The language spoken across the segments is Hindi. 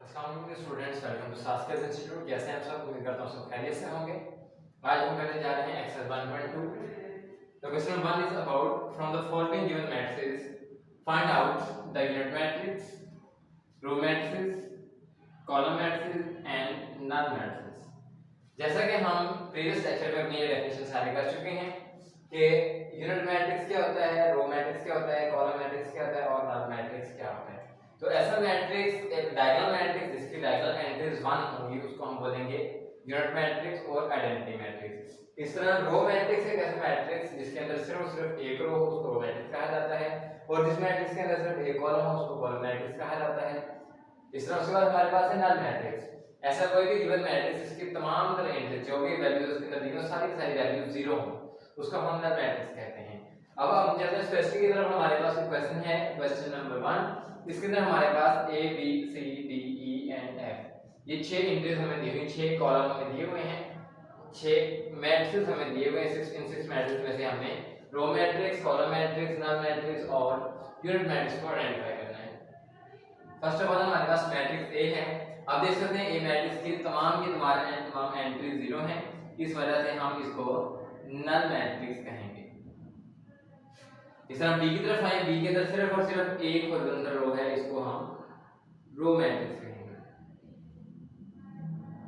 स्टूडेंट्स, वेलकम टू सास्किस इंस्टीट्यूट। कैसे हैं आप सब? उम्मीद करता हूं सब खैरियत से होंगे। आज हम करने जा रहे हैं एक्सरसाइज 1.2। तो question 1 is about from the following given matrix find out the unit matrix, row matrix, column matrix and null matrix. जैसा कि हम प्रीवियस लेक्चर में अपनी ये डेफिनेशन सारी कर चुके हैं कि यूनिट मैट्रिक्स क्या होता है, रो मैट्रिक्स क्या होता है, कॉलम मैट्रिक्स क्या होता है और नल मैट्रिक्स क्या होता है। तो ऐसा मैट्रिक्स, एक डायगोनल मैट्रिक्स जिसकी डायगोनल एंट्रीज 1 होंगी उसको हम बोलेंगे यूनिट मैट्रिक्स और आइडेंटिटी मैट्रिक्स। इस तरह रो मैट्रिक्स एक ऐसा मैट्रिक्स जिसके अंदर सिर्फ एक रो हो उसको रो मैट्रिक्स कहा जाता है, और जिस मैट्रिक्स के अंदर सिर्फ एक कॉलम हो उसको कॉलम मैट्रिक्स कहा जाता है। इस तरह उसके बाद हमारे पास है नल मैट्रिक्स। ऐसा कोई भी गिवन मैट्रिक्स जिसकी तमाम तरह एंट्री जो भी वैल्यूज उसके अंदर दी हो सारी की सारी वैल्यूज जीरो हो उसको हम नल मैट्रिक्स कहते हैं। अब हम चलते हैं स्पेसिफिक की तरफ। हमारे पास एक क्वेश्चन है, क्वेश्चन नंबर 1। इसके अंदर हमारे पास A B C D E and F ये 6 एंट्रीज हमें दी हुई, 6 कॉलम हमें दिए हुए हैं, 6 मैट्रिक्स हमें दिए हुए हैं। इन 6 मैट्रिक्स में से हमें row matrix, column matrix, null matrix और यूनिट मैट्रिक्स को आइडेंटिफाई करना है। फर्स्ट ऑफ ऑल हमारे पास मैट्रिक्स ए है। अब देख सकते हैं ए मैट्रिक्स की तमाम एंट्री जीरो हैं, इस वजह से हम इसको नल मैट्रिक्स कहेंगे। इस तरह बी की तरफ आए, बी के अंदर सिर्फ और सिर्फ एक हॉरिजॉन्टल रो है, इसको हम रो मैट्रिक्स कहेंगे,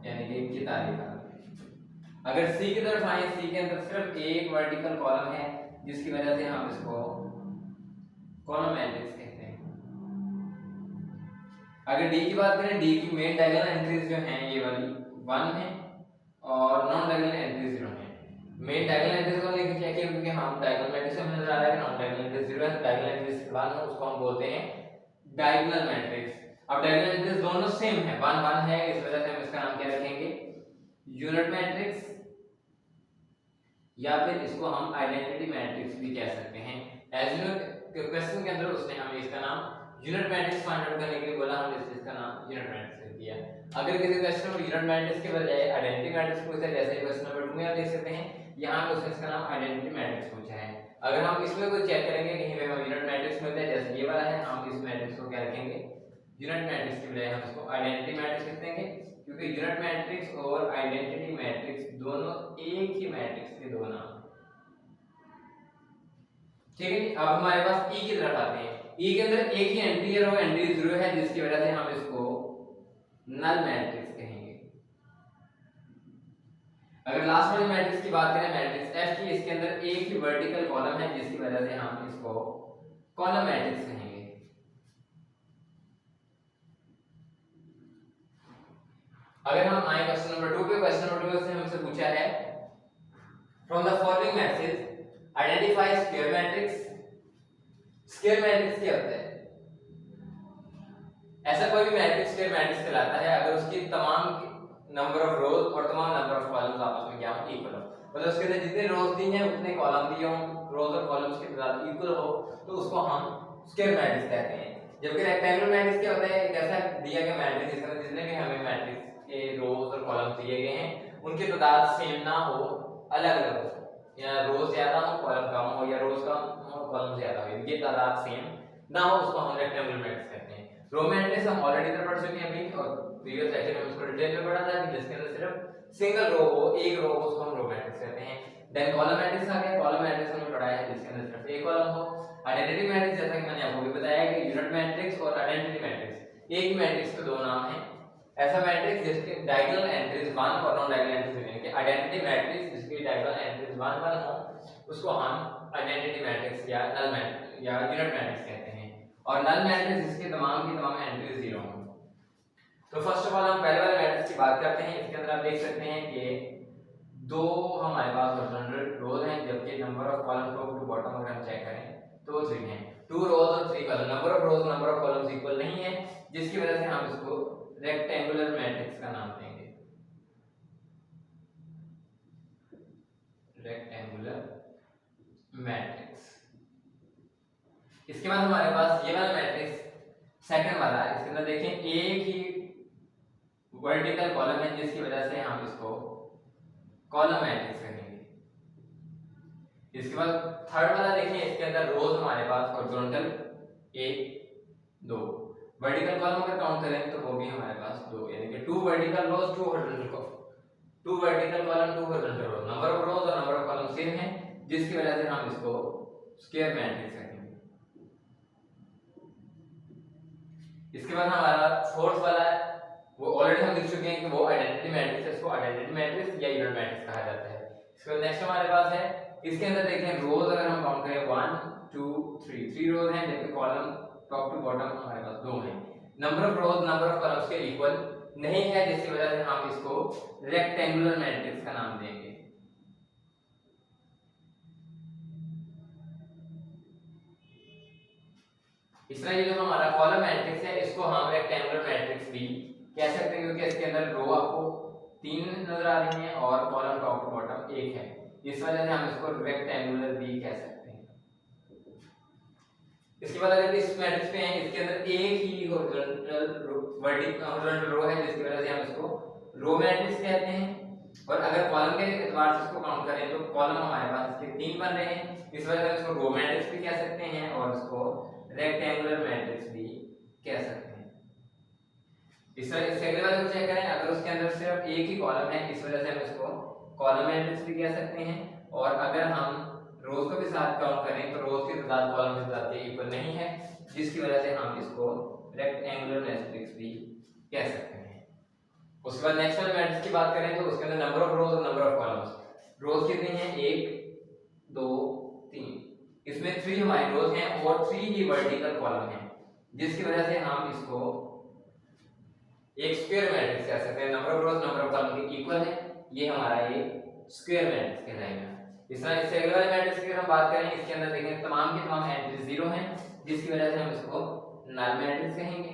यानी कि इनकी तारीफ। अगर सी की तरफ आए, सी के अंदर सिर्फ एक वर्टिकल कॉलम है जिसकी वजह से हम इसको कॉलम मैट्रिक्स कहते हैं। अगर डी की बात करें, डी की मेन डायगोनल एंट्रीज जो हैं ये वाली 1 है और नॉन डायगोनल एंट्रीज 0 है। मेन डायगोनल एंट्रीज को लेकर क्या किया, क्योंकि हम डायगोनल मैट्रिक्स में नजर आ रहा है कि नॉन डायगोनल एंट्रीज 0 है, डायगोनल एंट्रीज 1 है, उसको हम बोलते हैं डायगोनल मैट्रिक्स। अब डायगोनल एंट्रीज दोनों सेम है, 1 1 है, इस वजह से हम इसका नाम क्या रखेंगे, यूनिट मैट्रिक्स, या फिर इसको हम आइडेंटिटी मैट्रिक्स भी कह सकते हैं। एज यू नो क्वेश्चन के अंदर उसने हमें इसका नाम यूनिट मैट्रिक्स फाइंड आउट करने के लिए बोला, हमने इसका नाम यूनिट मैट्रिक्स लिख दिया। अगर किसी क्वेश्चन में यूनिट मैट्रिक्स के बजाय आइडेंटिटी मैट्रिक्स पूछा है, जैसे क्वेश्चन नंबर 2 में आप देख सकते हैं यहां पे उसने इसका नाम आइडेंटिटी मैट्रिक्स पूछा है। अगर हम इसमें कोई चेक करेंगे कहीं पे हमें यूनिट मैट्रिक्स मिलता है, जैसे ये वाला है, हम इस मैट्रिक्स को क्या रखेंगे, यूनिट मैट्रिक्स के बजाय हम इसको आइडेंटिटी मैट्रिक्स लिख देंगे, क्योंकि यूनिट मैट्रिक्स और आइडेंटिटी मैट्रिक्स दोनों एक ही मैट्रिक्स के दो नाम हैं। ठीक है। अब हमारे पास ई की तरफ आते हैं। ई के अंदर एक ही एंट्री है, वो एंट्री 0 है, जिसकी वजह से हम इसको नल मैट्रिक्स कहेंगे। अगर लास्ट वाले मैट्रिक्स की बात करें, मैट्रिक्स एफ की, इसके अंदर एक ही वर्टिकल कॉलम है, जिसकी वजह से हम इसको कॉलम मैट्रिक्स कहेंगे। अगर हम आए क्वेश्चन नंबर 2 पे, क्वेश्चन नंबर 2 से हमसे पूछा है from the following matrix identify square matrix. Square matrix क्या होता है? ऐसा कोई भी मैट्रिक्स स्क्वायर मैट्रिक्स कहलाता है अगर उसकी तमाम नंबर ऑफ रोज और तमाम नंबर ऑफ कॉलम्स आपस में क्या हो, इक्वल हो। मतलब उसके अंदर जितने रोज दी हैं उतने कॉलम दिए हों, रोज और कॉलम्स की तादाद इक्वल हो, तो उसको हम स्क्वायर मैट्रिक्स कहते हैं। जबकि रेक्टेंगुलर मैट्रिक्स क्या होता है, एक ऐसा दिया गया मैट्रिक्स जिसके अंदर जितने भी हमें मैट्रिक्स के रोज और कॉलम्स दिए गए हैं उनकी तादाद सेम ना हो, अलग अलग हो, या रोज ज्यादा हो कॉलम कम हो, या रोज कम हो कॉलम ज्यादा हो, ये तादाद सेम ना हो, उसको हम रेक्टेंगुलर मैट्रिक्स कहते हैं। रो मैट्रिक्स हम ऑलरेडी इधर पढ़ चुके हैं अभी, और प्रीवियस लेक्चर में उसको डिटेल में पढ़ा था कि जिसके अंदर सिर्फ सिंगल रो हो, एक रो हो, उसको हम रो मैट्रिक्स कहते हैं। देन कॉलम मैट्रिक्स आ गया। कॉलम मैट्रिक्स हमने पढ़ा है जिसके अंदर सिर्फ एक कॉलम हो। आइडेंटिटी मैट्रिक्स, जैसा कि मैंने आपको भी बताया कि यूनिट मैट्रिक्स और आइडेंटिटी मैट्रिक्स एक ही मैट्रिक्स के दो नाम हैं। ऐसा मैट्रिक्स जिसके डायगोनल एंट्रीज 1 और नॉन डायगोनल एंट्रीज 0, यानी कि आइडेंटिटी मैट्रिक्स जिसकी डायगोनल एंट्रीज 1 1 हो उसको हम आइडेंटिटी मैट्रिक्स या नल मैट्रिक्स या यूनिट मैट्रिक्स कहते हैं, और नल मैट्रिक्स जिसके तमाम की तमाम एंट्रीज 0 हो। तो फर्स्ट ऑफ ऑल हम पहले वाले मैट्रिक्स की बात करते हैं। इसके अंदर आप देख सकते हैं कि दो हमारे पास हॉरिजॉन्टल रोज हैं, जबकि number of column top to bottom अगर हम चेक करें तो 3 हैं। 2 रोज और 3 column, number of rose number of columns equal नहीं है, जिसकी वजह से हम इसको रेक्टेंगुलर मैट्रिक्स का नाम देंगे, रेक्टेंगुलर मैट्रिक्स। इसके बाद हमारे पास ये वाला मैट्रिक्स सेकंड वाला है। इसके अंदर देखें एक ही वर्टिकल कॉलम है, जिसकी वजह से हम इसको कॉलम मैट्रिक्स कहेंगे। इसके बाद थर्ड वाला देखिए, इसके अंदर रोज हमारे पास हॉरिजॉन्टल 1 2, वर्टिकल कॉलम अगर काउंट करें तो वो भी हमारे पास दो, यानी कि 2 vertical rows 2 horizontal column, 2 vertical column 2 horizontal row, number of rows और नंबर ऑफ कॉलम सेम है, जिसकी वजह से हम इसको स्क्वायर मैट्रिक्स कहेंगे। इसके बाद हमारा फोर्थ वाला है, वो ऑलरेडी हम लिख चुके हैं कि वो आइडेंटिटी मैट्रिक्स है, इसको आइडेंटिटी मैट्रिक्स या यूनिट मैट्रिक्स कहा जाता है। इसके बाद नेक्स्ट हमारे पास है, इसके अंदर देखें रोज अगर हम काउंट करें 1 2 3 रोज हैं, जबकि कॉलम टॉप टू बॉटम हमारे पास दो हैं। Number of rose number of columns के इक्वल नहीं है, जिसकी वजह से हम इसको रेक्टेंगुलर मैट्रिक्स का नाम देंगे। इस तरह ये जो हमारा कॉलम मैट्रिक्स है इसको हम रेक्टेंगुलर मैट्रिक्स भी कह सकते हैं, क्योंकि इसके अंदर रो आपको 3 नजर आ रही हैं और कॉलम टॉप टू बॉटम 1 है, इस वजह से हम इसको रेक्टेंगुलर भी कह सकते हैं। इसके बाद अगर इस मैट्रिक्स पे हैं, इसके अंदर एक ही हॉरिजॉन्टल वर्टिकल रो है, जिसकी वजह से हम इसको रो मैट्रिक्स कहते हैं। और अगर कॉलम के एतबार से इसको काउंट करें तो कॉलम हमारे पास इसके 3 बन रहे हैं, इस वजह से इसको रो मैट्रिक्स भी कह सकते हैं और इसको रेक्टेंगुलर मैट्रिक्स भी कह सकते हैं। इस तरह इसके अगले वाले को चेक करें, अगर उसके अंदर सिर्फ एक ही कॉलम है, इस वजह से हम इसको कॉलम मैट्रिक्स भी कह सकते हैं। और अगर हम रोज को भी साथ काउंट करें तो रोज की तादाद कॉलम की तादाद के इक्वल नहीं है, जिसकी वजह से हम इसको रेक्टेंगुलर मैट्रिक्स भी कह सकते हैं। उसके बाद नेक्स्ट वाले मैट्रिक्स की बात करें तो उसके अंदर नंबर ऑफ रोज और नंबर ऑफ कॉलम्स, रोज कितनी हैं 1 2 3, इसमें 3 हमारी रोज हैं और 3 ही वर्टिकल कॉलम हैं, जिसकी वजह से हम इसको एक स्क्वायर मैट्रिक्स कह सकते हैं। Number of rose number of column के इक्वल है, ये हमारा एक स्क्वायर मैट्रिक्स कहलाएगा। इस तरह इससे अगले वाले मैट्रिक्स की हम बात करें, इसके अंदर देखें तमाम की तमाम एंट्रीज 0 हैं, जिसकी वजह से हम इसको नल मैट्रिक्स कहेंगे।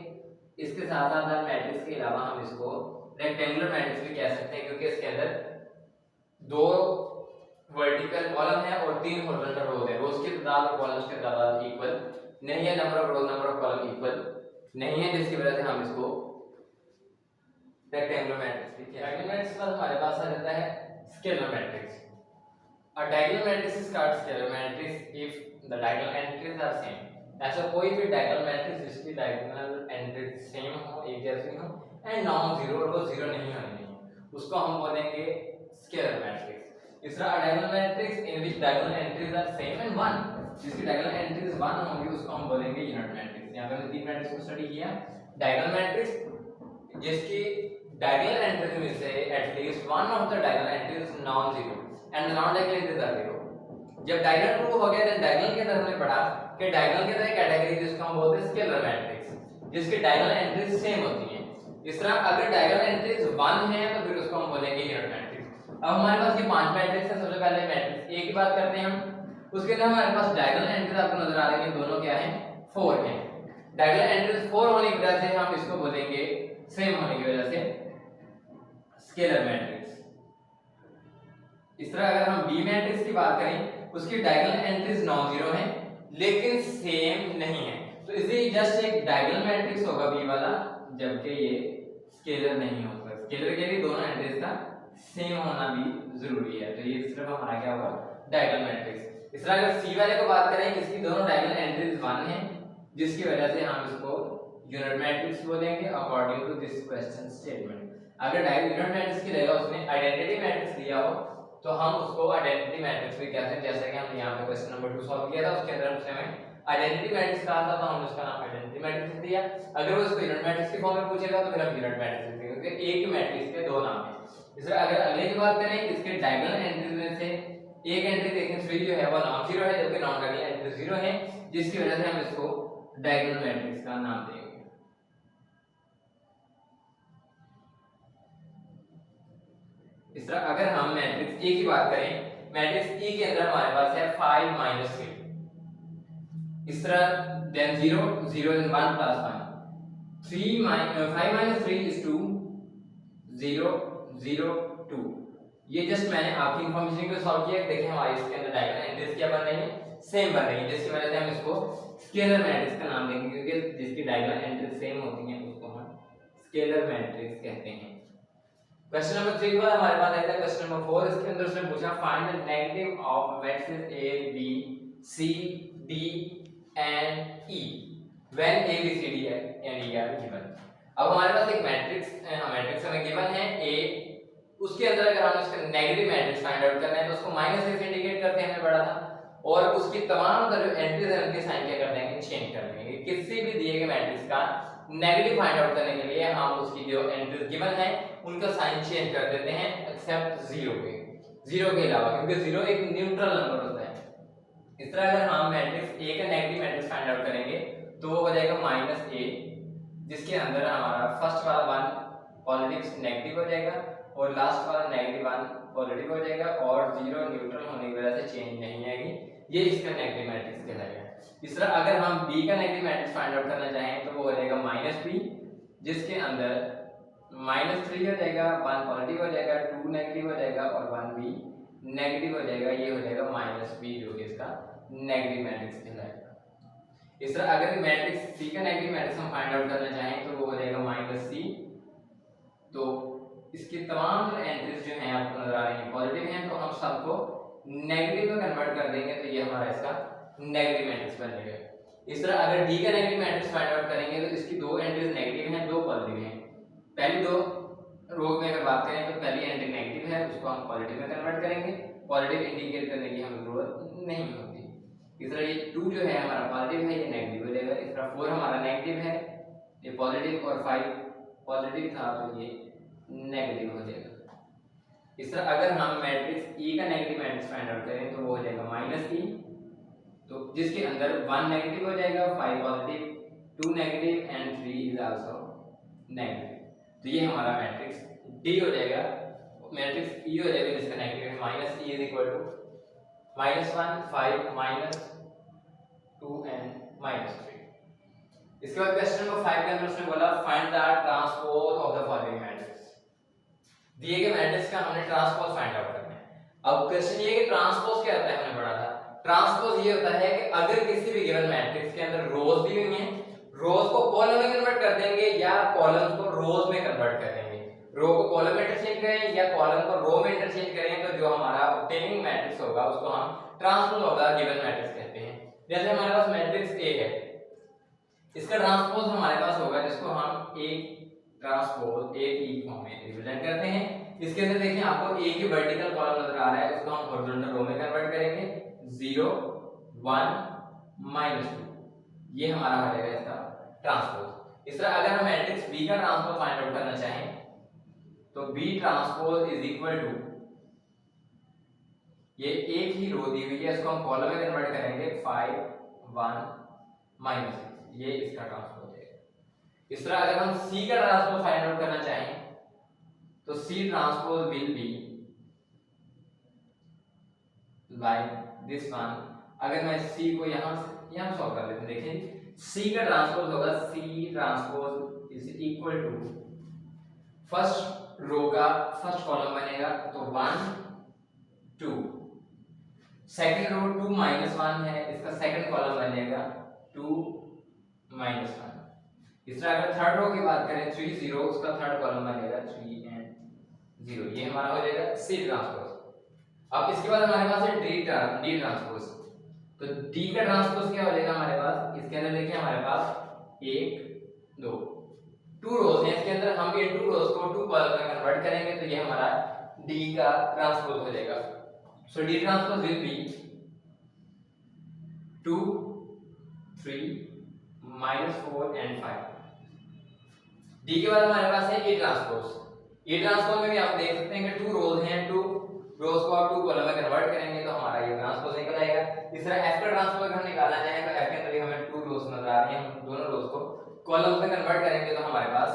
इसके साथ साथ नल मैट्रिक्स के अलावा हम इसको रेक्टेंगुलर मैट्रिक्स भी कह सकते हैं, क्योंकि इसके अंदर 2 वर्टिकल कॉलम है और 3 हॉरिजॉन्टल रोज है। रोज की तादाद और कॉलम्स की तादाद इक्वल नहीं है, number of rose number of column equal नहीं है, जिसकी वजह से हम इसको रेक्टेंगुलर मैट्रिक्स भी कहते हैं। डायगोनल मैट्रिक्स के बाद हमारे पास आ जाता है scalar matrix. A diagonal matrix is called scalar matrix if the diagonal entries are same. ऐसा कोई भी diagonal matrix जिसकी diagonal entries सेम हो, एक जैसी हो एंड नॉन जीरो, और वो जीरो नहीं होनी, उसको हम बोलेंगे स्केलर मैट्रिक्स। इस तरह diagonal matrix in which diagonal entries are same and 1, जिसकी diagonal entries 1 होंगी उसको हम बोलेंगे यूनिट मैट्रिक्स। यहाँ पे हमने 3 मैट्रिक्स को स्टडी किया। diagonal मैट्रिक्स जिसकी diagonal entries में से at least one of the diagonal entries is non-zero and the non-diagonal entries are zero। जब diagonal प्रूव हो गया तो diagonal के अंदर हमने पढ़ा कि diagonal के अंदर एक कैटेगरी जिसको हम बोलते हैं स्केलर मैट्रिक्स, जिसकी diagonal entries सेम होती हैं। इस तरह अगर diagonal entries 1 है तो फिर उसको हम बोलेंगे यूनिट मैट्रिक्स। अब हमारे पास ये 5 मैट्रिक्स है। सबसे पहले मैट्रिक्स ए की बात करते हैं हम, उसके अंदर हमारे पास diagonal entries आपको नजर आ रही है, दोनों क्या हैं 4 हैं। diagonal entries 4 होने की वजह से हम इसको बोलेंगे सेम होने की वजह से स्केलर मैट्रिक्स। इस तरह अगर हम बी मैट्रिक्स की बात करें, उसकी डायगोनल एंट्रीज नॉन जीरो हैं लेकिन सेम नहीं है, तो इसे जस्ट एक डायगोनल मैट्रिक्स होगा बी वाला, जबकि ये स्केलर नहीं होगा। स्केलर के लिए दोनों एंट्रीज का सेम होना भी जरूरी है, तो ये सिर्फ हमारा क्या होगा डायगोनल मैट्रिक्स। इस तरह अगर सी वाले को बात करें, इसकी दोनों डायगोनल एंट्रीज 1 है, जिसकी वजह से हम इसको यूनिट मैट्रिक्स बोलेंगे according to this question statement. अगर यूनिट मैट्रिक्स की जगह उसने आइडेंटिटी मैट्रिक्स दिया हो तो हम उसको आइडेंटिटी मैट्रिक्स भी कहते हैं, जैसे कि हमने यहाँ पे क्वेश्चन नंबर 2 सॉल्व किया था, उसके अंदर उसने हमें आइडेंटिटी मैट्रिक्स कहा था तो हमने उसका नाम आइडेंटिटी मैट्रिक्स दिया। अगर वो इसको यूनिट मैट्रिक्स की फॉर्म में पूछेगा तो फिर हम यूनिट मैट्रिक्स देंगे, क्योंकि एक ही मैट्रिक्स के दो नाम हैं। इसलिए अगर अगले की बात करें, इसके डायगोनल एंट्रीज में से एक एंट्री देखें 3 जो है वो नॉन जीरो है, जबकि नॉन डायगोनल एंट्री 0 है, जिसकी वजह से हम इसको डायगोनल मैट्रिक्स का नाम देंगे। इस तरह अगर हम मैट्रिक्स ए की बात करें, मैट्रिक्स ए के अंदर हमारे पास है 5 - 3, इस तरह देन 0 0 and 1 plus 1, 5 - 3 is 2 0 0 2। ये जस्ट मैंने आपकी इंफॉर्मेशन को सॉल्व किया। देखिए हमारे इसके अंदर डायगोनल एंट्रीज क्या बन रही है, सेम बन रही है, जिसकी वजह से हम इसको स्केलर मैट्रिक्स का नाम देंगे, क्योंकि जिसकी डायगोनल एंट्रीज सेम होती हैं उसको हम स्केलर मैट्रिक्स कहते हैं। क्वेश्चन नंबर 3 पर हमारे पास आता है क्वेश्चन नंबर 4। इसके अंदर उसने पूछा find the negative of matrix A B C D and E. When A B C D and E are given. अब हमारे पास एक मैट्रिक्स हमें गिवन है ए, उसके अंदर अगर हम इसका नेगेटिव मैट्रिक्स फाइंड आउट करना है तो उसको माइनस से इंडिकेट करते हैं, हमने पढ़ा था, और उसकी तमाम जो एंट्रीज है उनके साइन क्या कर देंगे, चेंज कर देंगे। किसी भी दिए गए मैट्रिक्स का नेगेटिव फाइंड आउट करने के लिए हम उसकी जो एंट्रीज गिवन है उनका साइन चेंज कर देते हैं, एक्सेप्ट जीरो के अलावा, क्योंकि जीरो एक न्यूट्रल नंबर होता है। इस तरह अगर हम मैट्रिक्स ए का नेगेटिव मैट्रिक्स फाइंड आउट करेंगे तो वो हो जाएगा माइनस ए, जिसके अंदर हमारा फर्स्ट वाला वन पॉजिटिव नेगेटिव हो जाएगा और लास्ट वाला नेगेटिव वन पॉजिटिव हो जाएगा, और जीरो न्यूट्रल होने की वजह से चेंज नहीं आएगी, ये इसका नेगेटिव मैट्रिक्स कहलाएगा। इस तरह अगर हम बी का नेगेटिव मैट्रिक्स फाइंड आउट करना चाहें तो वो हो जाएगा माइनस बी, जिसके अंदर -3 हो जाएगा, 1 पॉजिटिव हो जाएगा, 2 नेगेटिव हो जाएगा और 1 भी नेगेटिव हो जाएगा, ये हो जाएगा -b, जो कि इसका नेगेटिव मैट्रिक्स कहलाएगा। इस तरह अगर मैट्रिक्स सी का नेगेटिव मैट्रिक्स हम फाइंड आउट करना चाहें तो वो हो जाएगा -c। तो इसकी तमाम जो एंट्रीज जो हैं आपको नजर आ रही हैं पॉजिटिव हैं, तो हम सबको नेगेटिव में कन्वर्ट कर देंगे, तो ये हमारा इसका नेगेटिव मैट्रिक्स बन जाएगा। इस तरह अगर डी का नेगेटिव मैट्रिक्स फाइंड आउट करेंगे तो इसकी दो एंट्रीज नेगेटिव हैं, दो पॉजिटिव हैं। पहली दो रो में अगर बात करें तो पहली एंट्री नेगेटिव है, उसको हम पॉजिटिव में कन्वर्ट करेंगे, पॉजिटिव इंडिकेट करने की हमें जरूरत नहीं होती। इस तरह ये 2 जो है हमारा पॉजिटिव है, ये नेगेटिव हो जाएगा। इस तरह 4 हमारा नेगेटिव है, ये पॉजिटिव, और 5 पॉजिटिव था तो ये नेगेटिव हो जाएगा। इस तरह अगर हम मैट्रिक्स ई का नेगेटिव मैट्रिक्स फाइंड आउट करें तो वो हो जाएगा -e, तो जिसके अंदर 1 नेगेटिव हो जाएगा, 5 positive, 2 negative and 3 is also negative. तो ये हमारा मैट्रिक्स डी हो जाएगा। मैट्रिक्स ई हो जाएगा जिसका नेगेटिव है -e is equal to -1, 5, -2 and -3। इसके बाद क्वेश्चन नंबर 5 के अंदर उसने बोला find the transpose of the following matrix. दिए गए मैट्रिक्स का हमने ट्रांसपोज फाइंड आउट करना है। अब क्वेश्चन ये है कि ट्रांसपोज क्या होता है, हमने पढ़ा था। ट्रांसपोज ये होता है कि अगर किसी भी गिवन मैट्रिक्स के अंदर रोज दी हुई हैं, रोज को कॉलम में कन्वर्ट कर देंगे या कॉलम को रोज में कन्वर्ट कर देंगे। रो को कॉलम में इंटरचेंज करें या कॉलम को रो में इंटरचेंज करें, तो जो हमारा ऑब्टेनिंग मैट्रिक्स होगा उसको हम transpose of the given matrix कहते हैं। जैसे हमारे पास मैट्रिक्स ए है, इसका ट्रांसपोज हमारे पास होगा जिसको हम ए ट्रांसपोज ए की फॉर्म में रिप्रेजेंट करते हैं। इसके अंदर देखिए आपको ए की वर्टिकल कॉलम नजर आ रहा है, उसको हम हॉरिजॉन्टल रो में कन्वर्ट करेंगे, 0 1 -2, ये हमारा हो जाएगा इसका ट्रांसपोज। इस तरह अगर हम मैट्रिक्स बी का ट्रांसपोज फाइंड आउट करना चाहें तो B transpose is equal to, ये एक ही रो दी हुई है, इसको हम कॉलम में कन्वर्ट करेंगे, 5 1 -6, ये इसका ट्रांसपोज है। इस तरह अगर हम सी का ट्रांसपोज फाइंड आउट करना चाहें तो C transpose will be like this one. अगर मैं सी को यहां सॉल्व कर लेते हैं, देखिए सी का ट्रांसपोज होगा, C transpose is equal to, first row का फर्स्ट कॉलम बनेगा तो 1 2, सेकंड रो 2 -1 है, इसका सेकंड कॉलम बनेगा 2 -1। इस तरह अगर थर्ड रो की बात करें 3 0, उसका थर्ड कॉलम बनेगा 3 एंड 0, ये हमारा हो जाएगा सी ट्रांसपोज। अब इसके बाद हमारे पास है डी ट्रांसपोज। तो डी का ट्रांसपोज क्या हो जाएगा हमारे पास, इसके अंदर देखिए हमारे पास 1 2 रोज हैं, इसके अंदर हम ये 2 रोज को 2 कॉलम में कन्वर्ट करेंगे, तो ये हमारा डी का ट्रांसपोज हो जाएगा। So D transpose will be 2 3 -4 and 5। D के बाद हमारे पास है ए ट्रांसपोज। ए ट्रांसपोज में भी आप देख सकते हैं कि 2 रोज हैं, 2 रोज को आप 2 कॉलम में कन्वर्ट करेंगे तो हमारा ये ट्रांसपोज निकल आएगा। इस तरह एफ का ट्रांसपोज हम निकालना चाहें तो एफ के अंदर हमें 2 रोज नजर आ रही हैं, हम दोनों रोज को कॉलम्स में कन्वर्ट करेंगे तो हमारे पास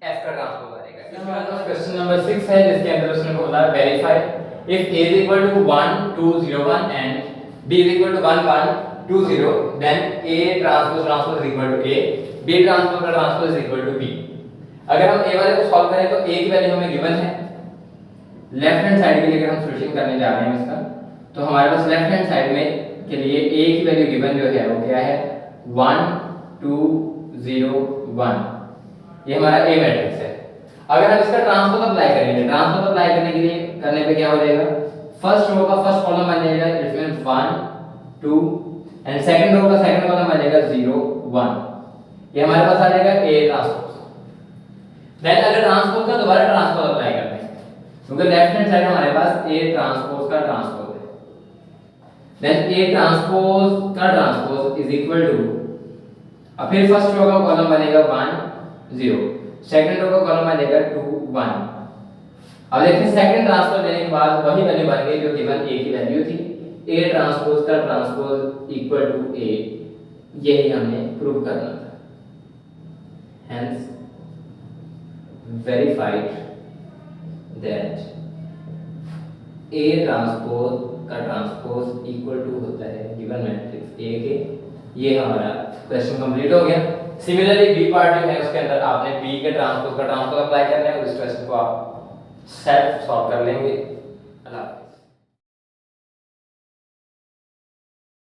एफ का ट्रांसपोज आ जाएगा। इसके बाद क्वेश्चन नंबर 6 है जिसके अंदर उसने बोला verify if a is equal to 1 2 0 1 and b is equal to 1 1 2 0, then a transpose is equal to a, b transpose is equal to b। अगर हम a वाले को सॉल्व करें तो a की वैल्यू हमें गिवन है, लेफ्ट हैंड साइड के लिए अगर हम सॉल्यूशन करने जा रहे हैं इसका, तो हमारे पास लेफ्ट हैंड साइड में के लिए a की वैल्यू गिवन जो है वो क्या है, 1 2 0 1, ये हमारा a मैट्रिक्स है। अगर हम इसका ट्रांसपोज अप्लाई करेंगे, ट्रांसपोज अप्लाई करने पे क्या हो जाएगा, फर्स्ट रो का फर्स्ट कॉलम बन जाएगा, इसमें 1 2 एंड सेकंड रो का सेकंड कॉलम बनेगा 0 1, ये हमारे पास आ जाएगा A ट्रांसपोज। देन अगर ट्रांसपोज का दोबारा ट्रांसपोज अप्लाई करते हैं, क्योंकि लेफ्ट हैंड साइड हमारे पास A ट्रांसपोज का ट्रांसपोज है, देन A ट्रांसपोज का ट्रांसपोज इज इक्वल टू, अब फिर फर्स्ट रो का कॉलम बनेगा 1 0, सेकंड रो का कॉलम बनेगा 2 1। अब देखिए सेकंड ट्रांसपोज लेने के बाद वही वैल्यू बन गई जो गिवन A की वैल्यू थी, A ट्रांसपोज का ट्रांसपोज इक्वल टू A, यही हमें प्रूव करना था। Hence verified that A transpose का ट्रांसपोज इक्वल टू होता है गिवन मैट्रिक्स A के। ये हमारा क्वेश्चन कंप्लीट हो गया। सिमिलरली बी पार्ट जो है उसके अंदर आपने B के ट्रांसपोज का ट्रांसपोज अप्लाई करना है, उस क्वेश्चन को आप सेल्फ सॉल्व कर लेंगे।